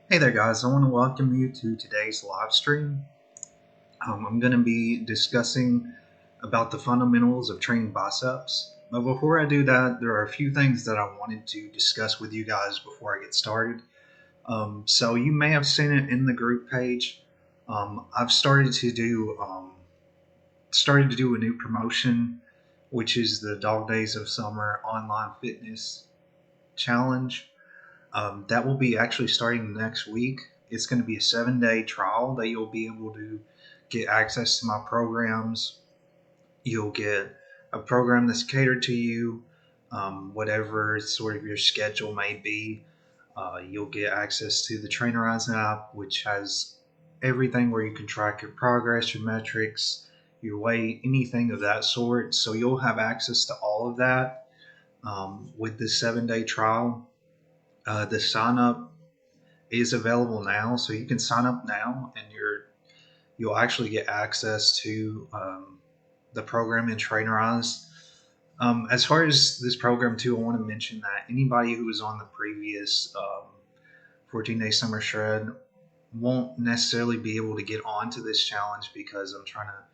Hey there guys, I want to welcome you to today's live stream. I'm going to be discussing about the fundamentals of training biceps. But before I do that, there are a few things that I wanted to discuss with you guys before I get started. So you may have seen it in the group page. I've started to do a new promotion, which is the Dog Days of Summer Online Fitness Challenge. That will be actually starting next week. It's going to be a 7-day trial that you'll be able to get access to my programs. You'll get a program that's catered to you, whatever sort of your schedule may be. You'll get access to the Trainerize app, which has everything where you can track your progress, your metrics, your weight, anything of that sort. So you'll have access to all of that with this 7-day trial. The sign up is available now, so you can sign up now, and you'll actually get access to the program in Trainerize. As far as this program too, I want to mention that anybody who was on the previous 14-day summer shred won't necessarily be able to get onto this challenge because I'm trying to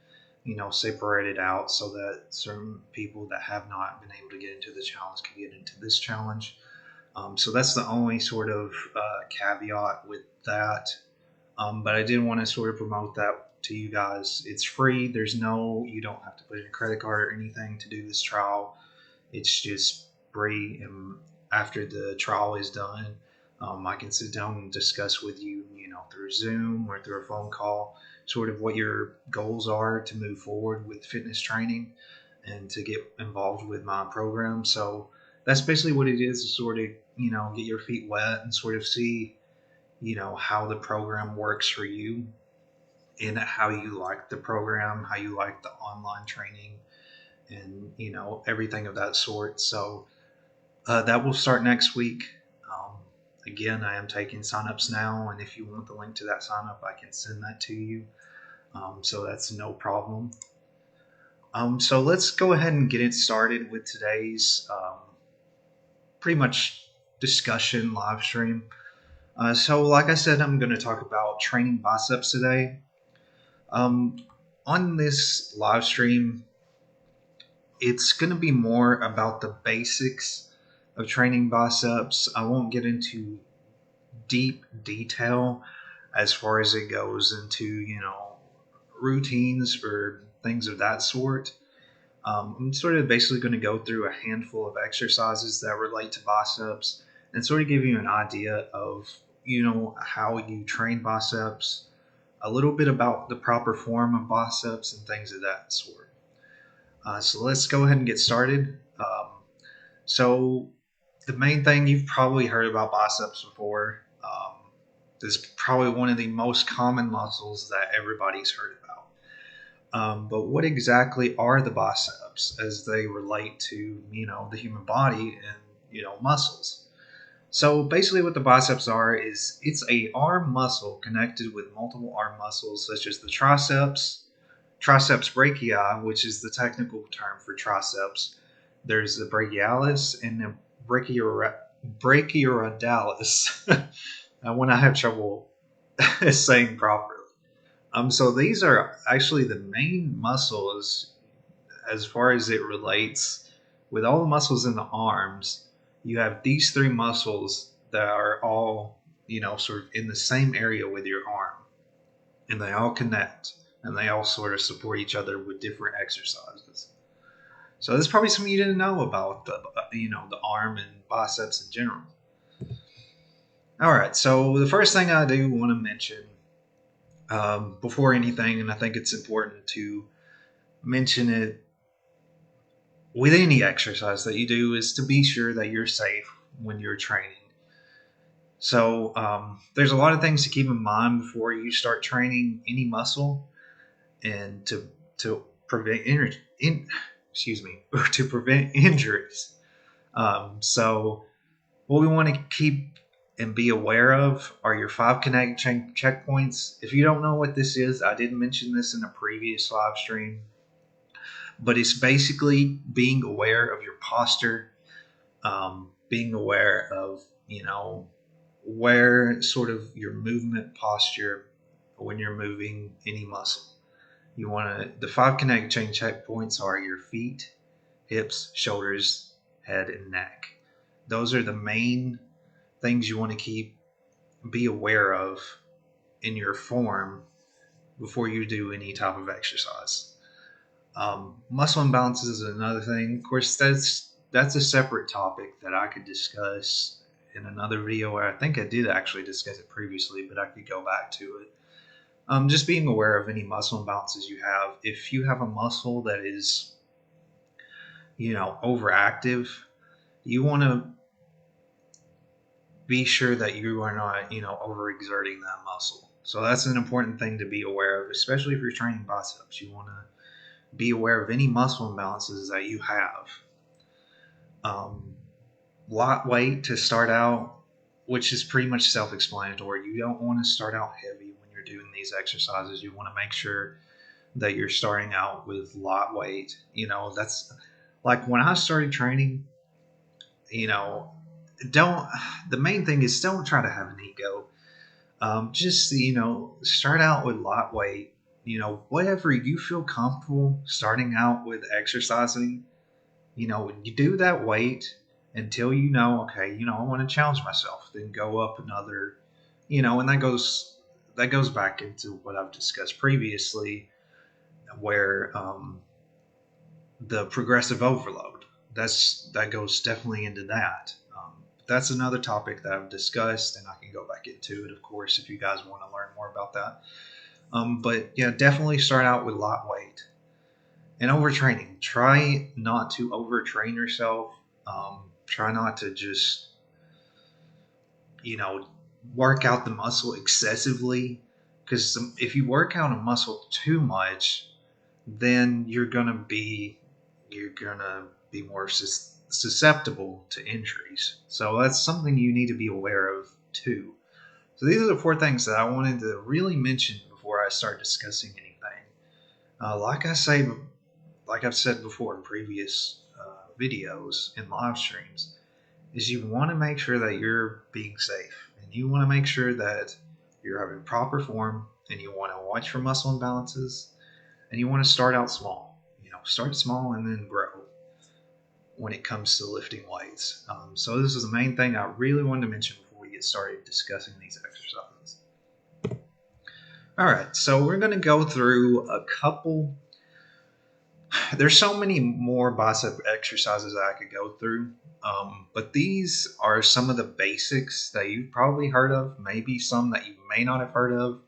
separate it out so that certain people that have not been able to get into the challenge can get into this challenge. So that's the only sort of caveat with that. But I did want to sort of promote that to you guys. It's free. You don't have to put in a credit card or anything to do this trial. It's just free. And after the trial is done, I can sit down and discuss with you, through Zoom or through a phone call, sort of what your goals are to move forward with fitness training and to get involved with my program. So that's basically what it is, to sort of, get your feet wet and sort of see, how the program works for you and how you like the program, how you like the online training and, everything of that sort. So that will start next week. Um, Again, I am taking signups now, and if you want the link to that sign up, I can send that to you. So that's no problem. So let's go ahead and get it started with today's pretty much discussion live stream. So, like I said, I'm going to talk about training biceps today. Um, on this live stream, it's going to be more about the basics of training biceps. I won't get into deep detail as far as it goes into, routines or things of that sort. I'm sort of basically going to go through a handful of exercises that relate to biceps and sort of give you an idea of, how you train biceps, a little bit about the proper form of biceps and things of that sort. So let's go ahead and get started. So the main thing, you've probably heard about biceps before. This is probably one of the most common muscles that everybody's heard about. But what exactly are the biceps as they relate to, the human body and, muscles? So basically what the biceps are is it's a arm muscle connected with multiple arm muscles such as the triceps brachii, which is the technical term for triceps. There's the brachialis and the brachioradialis. When I have trouble saying properly. So these are actually the main muscles as far as it relates with all the muscles in the arms. You have these three muscles that are all, sort of in the same area with your arm, and they all connect and they all sort of support each other with different exercises. So there's probably something you didn't know about the arm and biceps in general. All right, so the first thing I do want to mention before anything, and I think it's important to mention it with any exercise that you do, is to be sure that you're safe when you're training. So there's a lot of things to keep in mind before you start training any muscle, and to prevent to prevent injuries. So what we want to keep and be aware of are your 5 kinetic checkpoints. If you don't know what this is, I did mention this in a previous live stream, but it's basically being aware of your posture, being aware of, where sort of your movement posture when you're moving any muscle. You want to, the five kinetic chain checkpoints are your feet, hips, shoulders, head, and neck. Those are the main things you want to be aware of in your form before you do any type of exercise. Muscle imbalances is another thing. Of course, that's a separate topic that I could discuss in another video where I think I did actually discuss it previously, but I could go back to it. Just being aware of any muscle imbalances you have. If you have a muscle that is, overactive, you want to be sure that you are not, overexerting that muscle. So that's an important thing to be aware of, especially if you're training biceps. You want to be aware of any muscle imbalances that you have. Light weight to start out, which is pretty much self-explanatory. You don't want to start out heavy when you're doing these exercises. You want to make sure that you're starting out with light weight. That's like when I started training, don't, the main thing is don't try to have an ego. Just, start out with light weight, whatever you feel comfortable starting out with exercising, you do that weight until okay, I want to challenge myself, then go up another, and that goes back into what I've discussed previously, where the progressive overload, that goes definitely into that. That's another topic that I've discussed, and I can go back into it, of course, if you guys want to learn more about that. But yeah, definitely start out with light weight. And overtraining. Try not to overtrain yourself. Try not to just, work out the muscle excessively. Because if you work out a muscle too much, then you're gonna be more susceptible to injuries. So that's something you need to be aware of too. So these are the four things that I wanted to really mention before I start discussing anything. Like I've said before in previous videos and live streams, is you want to make sure that you're being safe, and you want to make sure that you're having proper form, and you want to watch for muscle imbalances, and you want to start out small. Start small and then grow when it comes to lifting weights. So this is the main thing I really wanted to mention before we get started discussing these exercises. All right, so we're going to go through a couple. There's so many more bicep exercises that I could go through, but these are some of the basics that you've probably heard of, maybe some that you may not have heard of,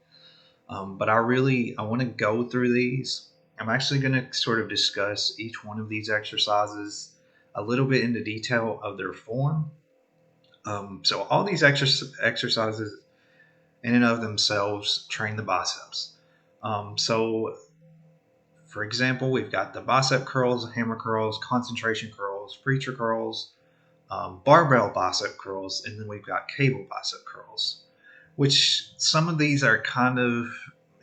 but I want to go through these. I'm actually going to sort of discuss each one of these exercises a little bit into detail of their form. So all these exercises in and of themselves train the biceps. So for example, we've got the bicep curls, hammer curls, concentration curls, preacher curls, barbell bicep curls, and then we've got cable bicep curls, which some of these are kind of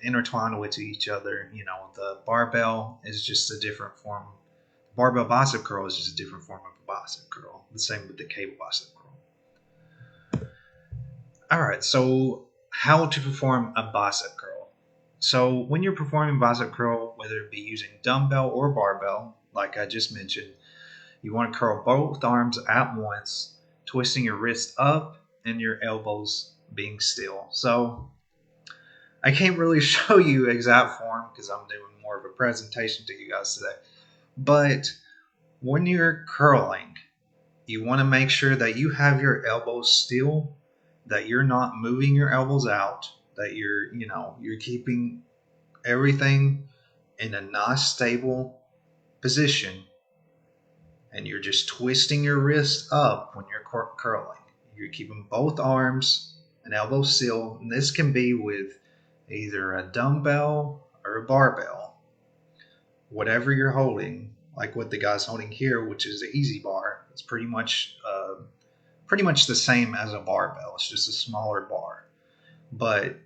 intertwined with each other. The barbell is just a different form. Barbell bicep curl is just a different form of a bicep curl. The same with the cable bicep curl. All right, so how to perform a bicep curl. So when you're performing bicep curl, whether it be using dumbbell or barbell, like I just mentioned, you want to curl both arms at once, twisting your wrists up and your elbows being still. So I can't really show you exact form because I'm doing more of a presentation to you guys today. But when you're curling, you want to make sure that you have your elbows still, that you're not moving your elbows out, that you're keeping everything in a nice stable position, and you're just twisting your wrist up when you're curling. You're keeping both arms and elbows still, and this can be with either a dumbbell or a barbell. Whatever you're holding, like what the guy's holding here, which is the easy bar, it's pretty much the same as a barbell. It's just a smaller bar, but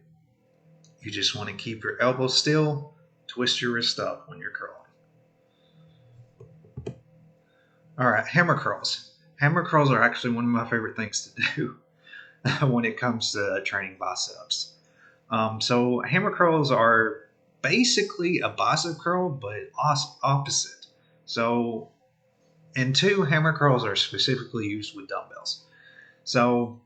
you just want to keep your elbow still, twist your wrist up when you're curling. All right, hammer curls. Hammer curls are actually one of my favorite things to do. when it comes to training biceps. So hammer curls are basically a bicep curl, but opposite. So, and two, hammer curls are specifically used with dumbbells. So,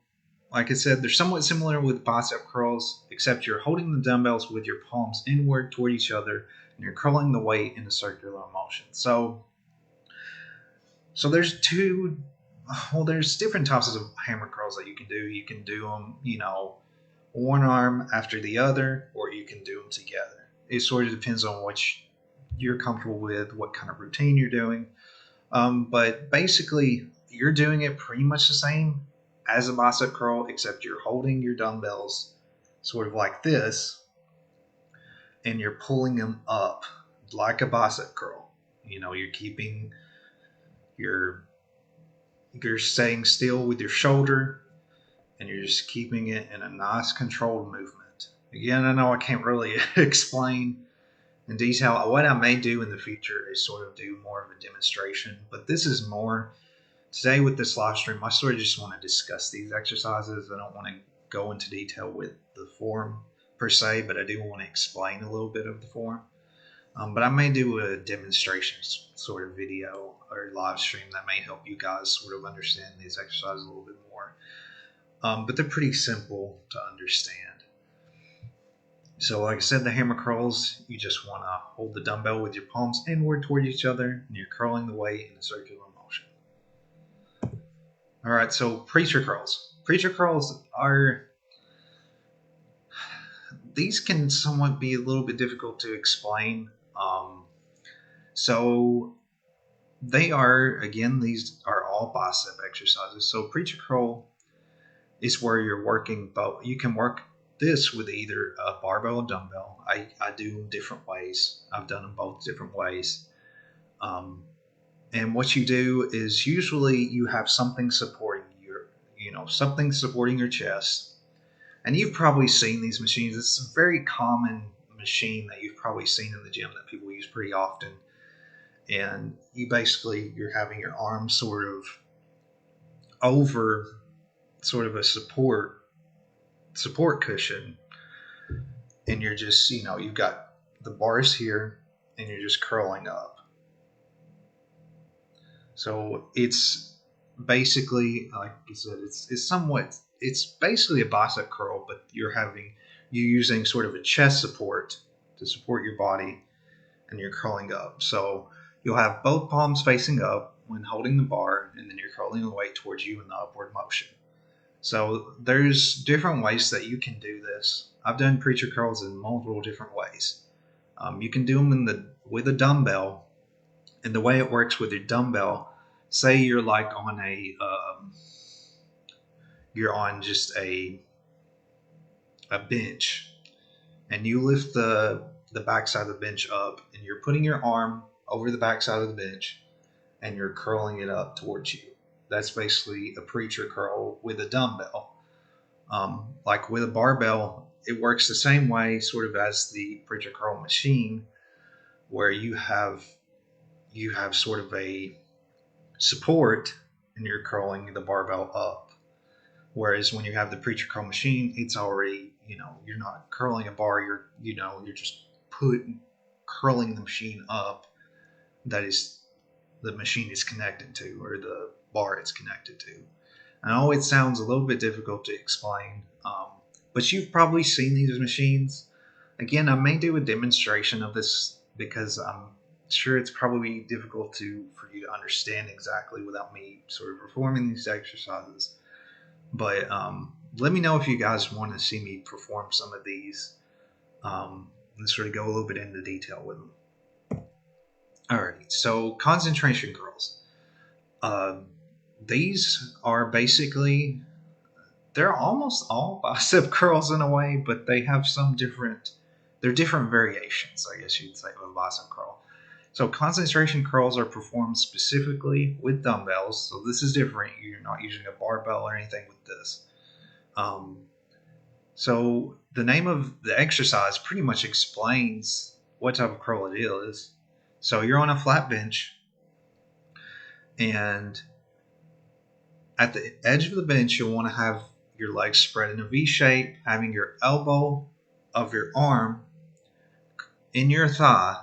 like I said, they're somewhat similar with bicep curls, except you're holding the dumbbells with your palms inward toward each other, and you're curling the weight in a circular motion. So there's there's different types of hammer curls that you can do. You can do them, one arm after the other, or you can do them together. It sort of depends on which you're comfortable with, what kind of routine you're doing. But basically, you're doing it pretty much the same as a bicep curl, except you're holding your dumbbells sort of like this, and you're pulling them up like a bicep curl. You're keeping your you're staying still with your shoulder, and you're just keeping it in a nice controlled movement. Again, I know I can't really explain in detail. What I may do in the future is sort of do more of a demonstration, but this is more today with this live stream. I sort of just want to discuss these exercises. I don't want to go into detail with the form per se, but I do want to explain a little bit of the form. But I may do a demonstration sort of video or live stream that may help you guys sort of understand these exercises a little bit more. But they're pretty simple to understand. So like I said, the hammer curls, you just want to hold the dumbbell with your palms inward toward each other, and you're curling the weight in a circular motion. All right, so preacher curls. Preacher curls these can somewhat be a little bit difficult to explain. So they are, again, these are all bicep exercises. So preacher curl is where you're working both. You can work this with either a barbell or dumbbell. I do them different ways. I've done them both different ways. And what you do is usually you have something supporting something supporting your chest. And you've probably seen these machines. It's a very common machine that you've probably seen in the gym that people use pretty often. And you're having your arms sort of over sort of a support cushion, and you're just, you've got the bars here, and you're just curling up. So it's basically, like I said, it's basically a bicep curl, but you're using sort of a chest support to support your body, and you're curling up. So you'll have both palms facing up when holding the bar, and then you're curling the weight towards you in the upward motion. So there's different ways that you can do this. I've done preacher curls in multiple different ways. You can do them with a dumbbell, and the way it works with your dumbbell, say you're like on you're on just a bench, and you lift the backside of the bench up, and you're putting your arm over the backside of the bench, and you're curling it up towards you. That's basically a preacher curl with a dumbbell. Like with a barbell, it works the same way sort of as the preacher curl machine, where you have sort of a support, and you're curling the barbell up. Whereas when you have the preacher curl machine, it's already, you're not curling a bar, you're just curling the machine up. That is the machine is connected to, or the bar it's connected to. I know it sounds a little bit difficult to explain, but you've probably seen these machines. Again, I may do a demonstration of this because I'm sure it's probably difficult for you to understand exactly without me sort of performing these exercises. But let me know if you guys want to see me perform some of these and sort of go a little bit into detail with them. Alright, so concentration curls. These are basically, they're almost all bicep curls in a way, but they have they're different variations, I guess you'd say, of a bicep curl. So concentration curls are performed specifically with dumbbells. So this is different. You're not using a barbell or anything with this. So the name of the exercise pretty much explains what type of curl it is. So you're on a flat bench, and at the edge of the bench, you'll want to have your legs spread in a V shape, having your elbow of your arm in your thigh,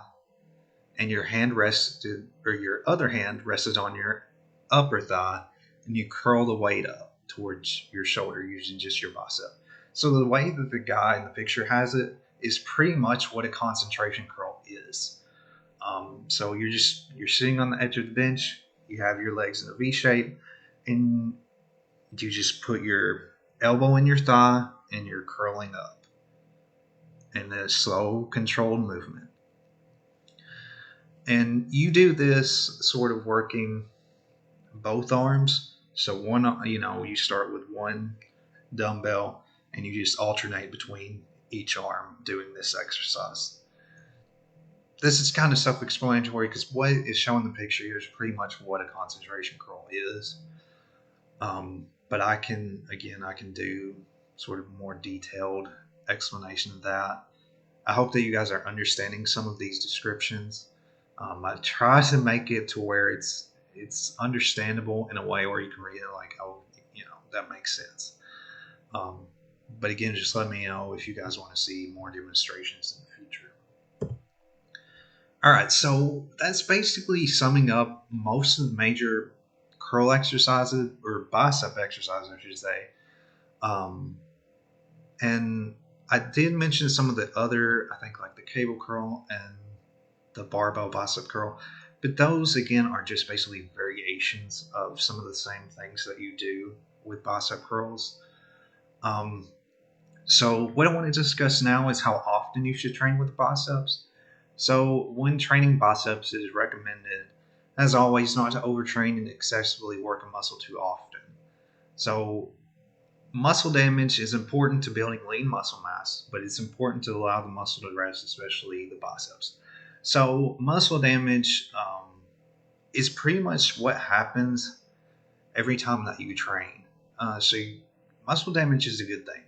and your hand rested, or your other hand rested on your upper thigh, and you curl the weight up towards your shoulder using just your bicep. So the way that the guy in the picture has it is pretty much what a concentration curl is. So you're sitting on the edge of the bench, you have your legs in a V shape, and you just put your elbow in your thigh and you're curling up in a slow, controlled movement. And you do this sort of working both arms. So you start with one dumbbell and you just alternate between each arm doing this exercise. This is kind of self-explanatory because what is shown in the picture here is pretty much what a concentration curl is. But I can do sort of more detailed explanation of that. I hope that you guys are understanding some of these descriptions. I try to make it to where it's understandable in a way where you can read it like, oh, that makes sense. But again, just let me know if you guys want to see more demonstrations in the future. All right, so that's basically summing up most of the major curl exercises, or bicep exercises, I should say. And I did mention some of the other, I think, like the cable curl and the barbell bicep curl, but those again are just basically variations of some of the same things that you do with bicep curls. So what I want to discuss now is how often you should train with the biceps. So when training biceps, it is recommended, as always, not to overtrain and excessively work a muscle too often. So muscle damage is important to building lean muscle mass, but it's important to allow the muscle to rest, especially the biceps. So muscle damage is pretty much what happens every time that you train. Muscle damage is a good thing.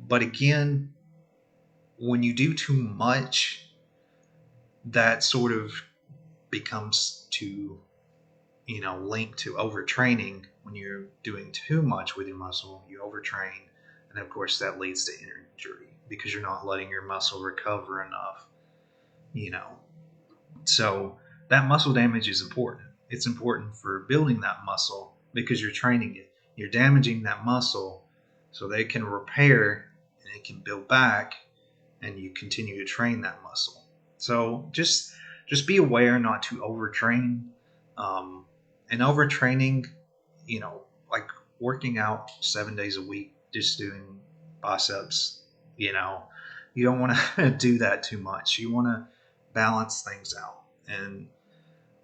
But again, when you do too much, that sort of becomes to, linked to overtraining. When you're doing too much with your muscle, you overtrain, and of course that leads to injury because you're not letting your muscle recover enough. So that muscle damage is important. It's important for building that muscle because you're training it. You're damaging that muscle so that it can repair and it can build back, and you continue to train that muscle. So just be aware not to overtrain. And overtraining, like working out 7 days a week, just doing biceps, you don't want to do that too much. You want to balance things out. And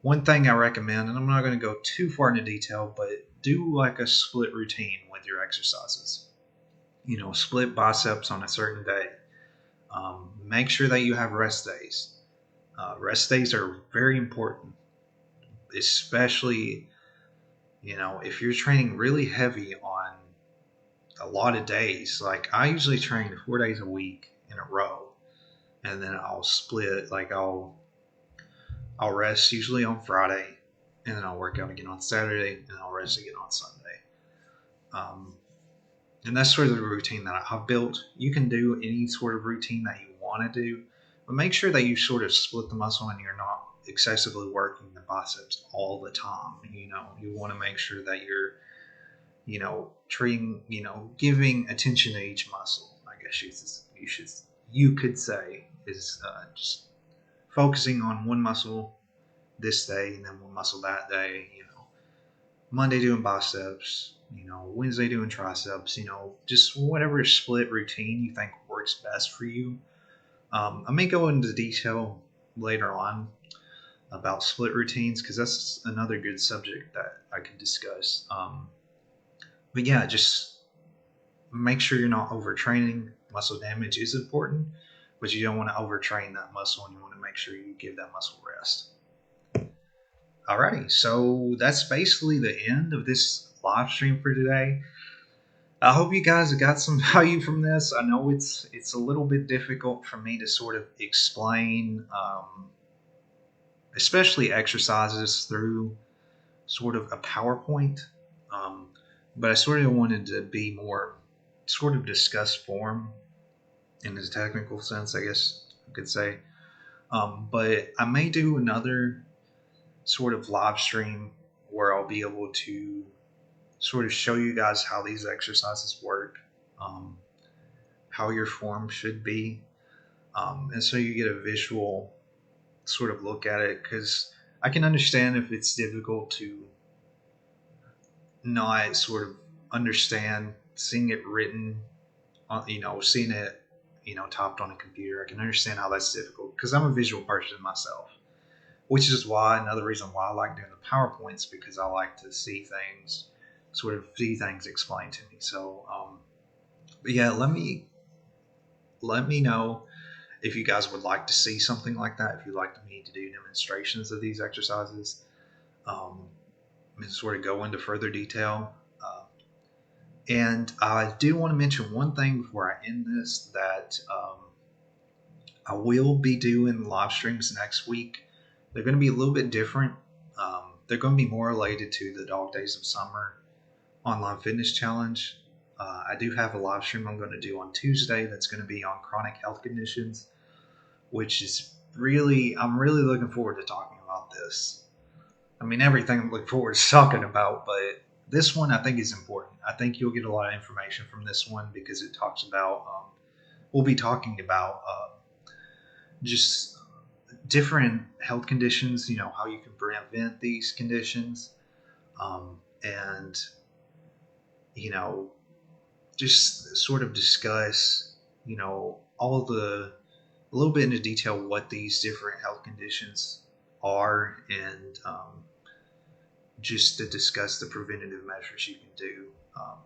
one thing I recommend, and I'm not going to go too far into detail, but do like a split routine with your exercises. Split biceps on a certain day. Make sure that you have rest days. Rest days are very important, especially, if you're training really heavy on a lot of days. Like I usually train 4 days a week in a row, and then I'll split. Like I'll rest usually on Friday, and then I'll work out again on Saturday, and I'll rest again on Sunday. And that's sort of the routine that I've built. You can do any sort of routine that you want to do, but make sure that you sort of split the muscle and you're not excessively working the biceps all the time. You want to make sure that you're, treating, giving attention to each muscle. I guess you could say is just focusing on one muscle this day and then one muscle that day. Monday doing biceps, Wednesday doing triceps, just whatever split routine you think works best for you. I may go into detail later on about split routines because that's another good subject that I could discuss. But yeah, just make sure you're not overtraining. Muscle damage is important, but you don't want to overtrain that muscle, and you want to make sure you give that muscle rest. Alrighty, so that's basically the end of this live stream for today. I hope you guys have got some value from this. I know it's a little bit difficult for me to sort of explain, especially exercises through sort of a PowerPoint. but I sort of wanted to be more sort of discuss form in the technical sense, I guess I could say. But I may do another sort of live stream where I'll be able to sort of show you guys how these exercises work, um, how your form should be, and so you get a visual sort of look at it. Because I can understand if it's difficult to not sort of understand seeing it written, seeing it, typed on a computer. I can understand how that's difficult because I'm a visual person myself, which is why another reason why I like doing the PowerPoints, because I like to see things explained to me. So, but yeah, let me know if you guys would like to see something like that. If you'd like me to do demonstrations of these exercises, um, and sort of go into further detail. And I do want to mention one thing before I end this, that I will be doing live streams next week. They're going to be a little bit different. They're going to be more related to the Dog Days of Summer online fitness challenge. I do have a live stream I'm going to do on Tuesday that's going to be on chronic health conditions, which is I'm really looking forward to talking about this. I mean, everything I'm looking forward to talking about, but this one I think is important. I think you'll get a lot of information from this one because it talks about, we'll be talking about just different health conditions, how you can prevent these conditions, and, you know, just sort of discuss, all of a little bit into detail what these different health conditions are, and just to discuss the preventative measures you can do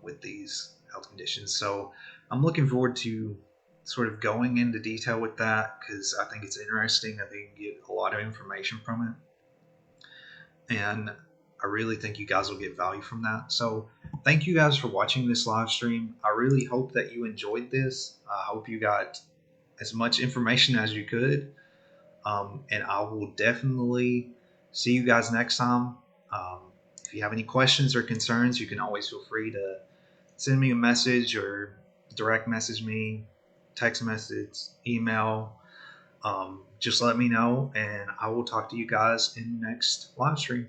with these health conditions. So I'm looking forward to sort of going into detail with that because I think it's interesting. I think you get a lot of information from it. And I really think you guys will get value from that. So thank you guys for watching this live stream. I really hope that you enjoyed this. I hope you got as much information as you could. And I will definitely see you guys next time. Um, if you have any questions or concerns, you can always feel free to send me a message or direct message me, text message, email. Just let me know, and I will talk to you guys in the next live stream.